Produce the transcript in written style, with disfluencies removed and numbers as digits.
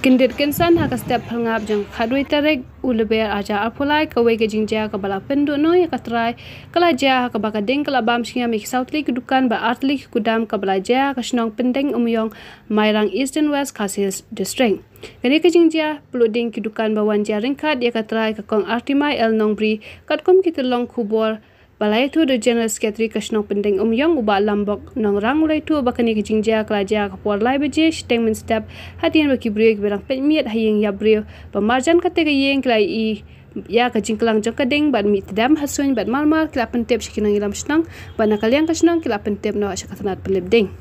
Kindit kinsan haka step halngap jang khadui tarek uleber aja apulai kawe ke jingja ka bala pendu no ya ka trai kala ja ka baka ding kala bam singa mik southly dukan ba artli kudam ka bala ja ka snong Pyndengumiong Mairang East and West Khasis district kani ke jingja pluding ki dukan ba wanja ringkhat ya ka trai ka kong artimai el nongbri katkom kitilong khubor balai tu the general secretary kasnong Pyndengumiong uba lambok nong rang ulai tu bakani ke jingja klaja ka por lai beje statement step hadian baki break berang pemiat hayeng ya breu pemarjan kate ke yeng klai I ya ka jingklang jong kading ban mit dam hasun ban malmal kila pentep sikinang ilam snang ban kaliang kasnong kila pentep no asakatanat pelebding